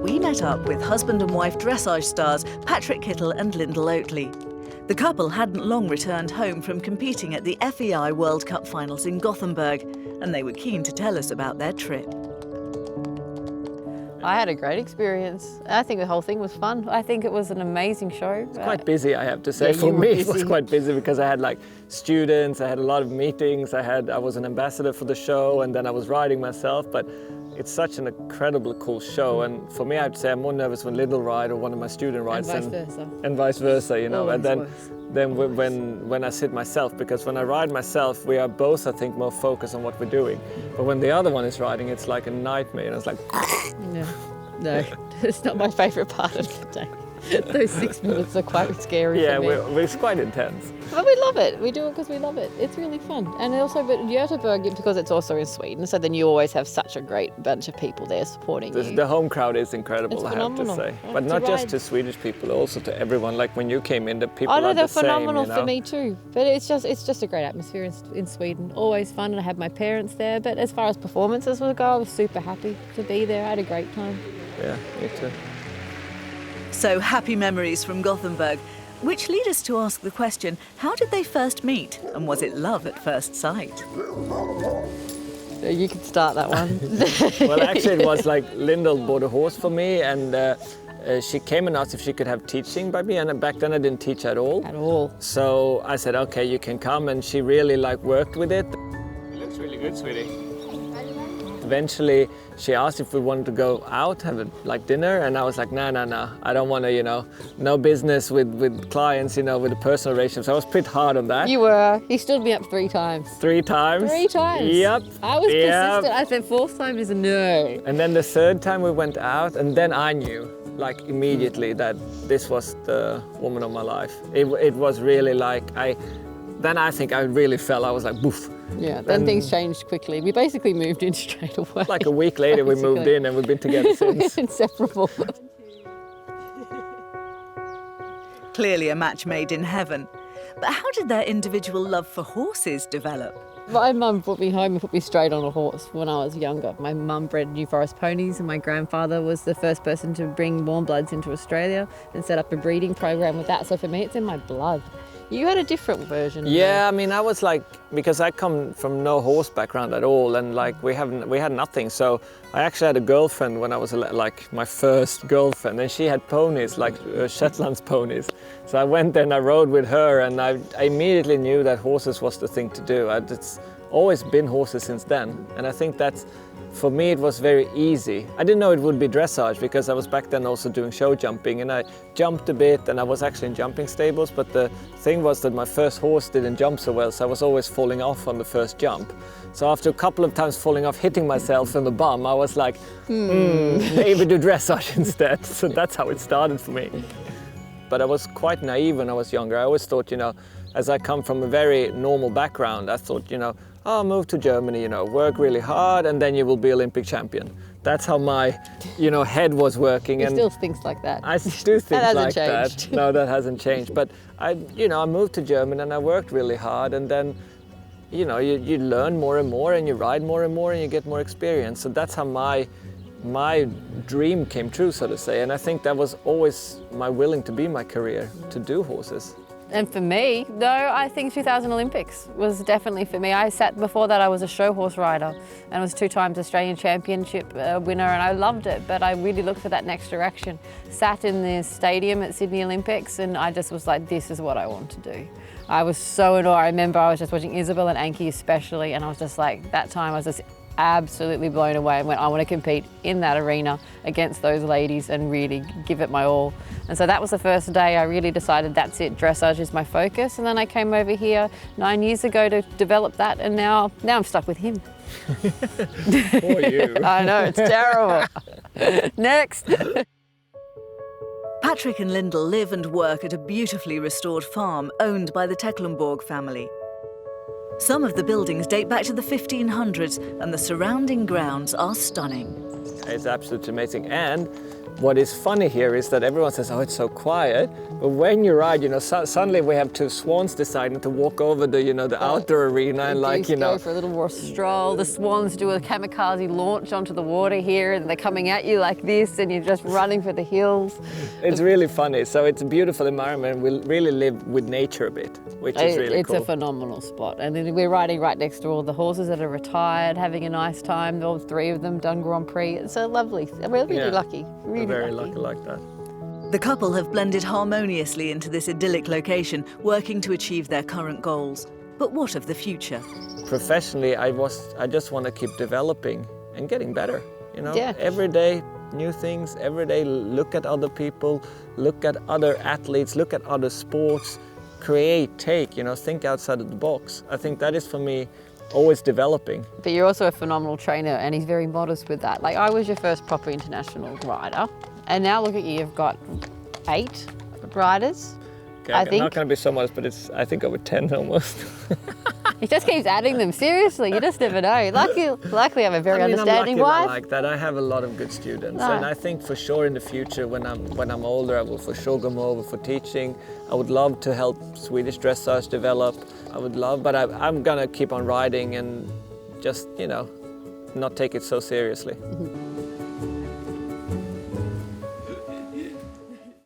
we met up with husband and wife dressage stars Patrik Kittel and Lyndal Oatley. The couple hadn't long returned home from competing at the FEI World Cup Finals in Gothenburg, and they were keen to tell us about their trip. I had a great experience. I think the whole thing was fun. I think it was an amazing show. It's quite busy, I have to say. For me, it was quite busy because I had like students, I had a lot of meetings, I was an ambassador for the show, and then I was riding myself. But it's such an incredibly cool show, and for me, I'd say I'm more nervous when Lyndal ride or one of my student rides, and vice versa, you know. Always, and then when I sit myself, because when I ride myself, we are both, I think, more focused on what we're doing. But when the other one is riding, it's like a nightmare, and it's like. No, it's not my favourite part of the day. Those 6 minutes are quite scary for me. Yeah, it's quite intense. But we love it. We do it because we love it. It's really fun. And also, but Gothenburg, because it's also in Sweden, so then you always have such a great bunch of people there supporting you. The home crowd is incredible, it's I have to say. Yeah, but not just to Swedish people, also to everyone. Like when you came in, the people are the same. they're phenomenal you know? For me too. But it's just a great atmosphere in Sweden. Always fun, and I had my parents there. But as far as performances will go, I was super happy to be there. I had a great time. Yeah, me too. So happy memories from Gothenburg, which lead us to ask the question, how did they first meet? And was it love at first sight? You can start that one. Well, actually it was like Lyndal bought a horse for me, and she came and asked if she could have teaching by me, and back then I didn't teach at all. At all. So I said, okay, you can come, and she really worked with it. It looks really good, sweetie. Eventually, she asked if we wanted to go out, have dinner, and I was like, no, I don't want to, no business with clients, with a personal relationship. So I was pretty hard on that. You were. He stood me up 3 times. 3 times? 3 times. Yep. I was persistent. I said 4th time is a no. And then the 3rd time we went out, and then I knew, immediately that this was the woman of my life. It was really then I think I really fell. I was like, boof. Yeah, then things changed quickly. We basically moved in straight away. Like a week later we moved in, and we've been together since. We're inseparable. Clearly a match made in heaven. But how did their individual love for horses develop? My mum brought me home and put me straight on a horse when I was younger. My mum bred New Forest ponies, and my grandfather was the first person to bring warm bloods into Australia and set up a breeding program with that. So for me, it's in my blood. You had a different version. Yeah, I mean, I was because I come from no horse background at all, and we had nothing. So I actually had a girlfriend when I was my first girlfriend, and she had ponies, Shetlands ponies. So I went there and I rode with her, and I immediately knew that horses was the thing to do. It's always been horses since then, and I think that's, for me, it was very easy. I didn't know it would be dressage because I was back then also doing show jumping, and I jumped a bit, and I was actually in jumping stables, but the thing was that my first horse didn't jump so well, so I was always falling off on the first jump. So after a couple of times falling off, hitting myself in the bum, I was like, maybe do dressage instead. So that's how it started for me. But I was quite naive when I was younger. I always thought, as I come from a very normal background, I thought, I'll move to Germany, work really hard, and then you will be Olympic champion. That's how my, head was working. He still thinks like that. I do think like changed. that. No, that hasn't changed. But I moved to Germany, and I worked really hard, and then, you learn more and more, and you ride more and more, and you get more experience. So that's how my dream came true, so to say. And I think that was always my willing to be my career, to do horses. And for me, though, I think 2000 Olympics was definitely for me. Before that I was a show horse rider, and was 2 times Australian Championship winner, and I loved it, but I really looked for that next direction. Sat in the stadium at Sydney Olympics, and I just was like, this is what I want to do. I was so in awe. I remember I was just watching Isabel and Anki especially, and I was just like, that time I was just absolutely blown away and went, I want to compete in that arena against those ladies and really give it my all. And so that was the first day I really decided that's it, dressage is my focus. And then I came over here 9 years ago to develop that, and now I'm stuck with him. Poor you. I know, it's terrible. Next. Patrik and Lyndal live and work at a beautifully restored farm owned by the Tecklenburg family. Some of the buildings date back to the 1500s, and the surrounding grounds are stunning. It's absolutely amazing. And what is funny here is that everyone says, oh, it's so quiet. But when you ride, you know, suddenly we have two swans deciding to walk over the, you know, the outdoor arena and like, you know. Go for a little more stroll. The swans do a kamikaze launch onto the water here and they're coming at you like this and you're just running for the hills. It's really funny. So it's a beautiful environment. We really live with nature a bit, which is really cool. It's a phenomenal spot. And then we're riding right next to all the horses that are retired, having a nice time. All three of them done Grand Prix. It's so lovely. We're really lucky. Really very lucky like that. The couple have blended harmoniously into this idyllic location, working to achieve their current goals. But what of the future? Professionally, I just want to keep developing and getting better. You know, Yeah. every day new things. Every day, look at other people, look at other athletes, look at other sports, create, take. You know, think outside of the box. I think that is for me always developing. But you're also a phenomenal trainer, and he's very modest with that. Like, I was your first proper international rider, and now look at you, you've got 8 riders. Okay, I think. Not going to be so much, but it's, I think, over 10 almost. He just keeps adding them, seriously, you just never know. Luckily I'm a very understanding I'm wife. like that. I have a lot of good students, and I think for sure in the future, when I'm older, I will for sure go more over for teaching. I would love to help Swedish dressage develop. I would love, but I'm gonna keep on riding and just, you know, not take it so seriously.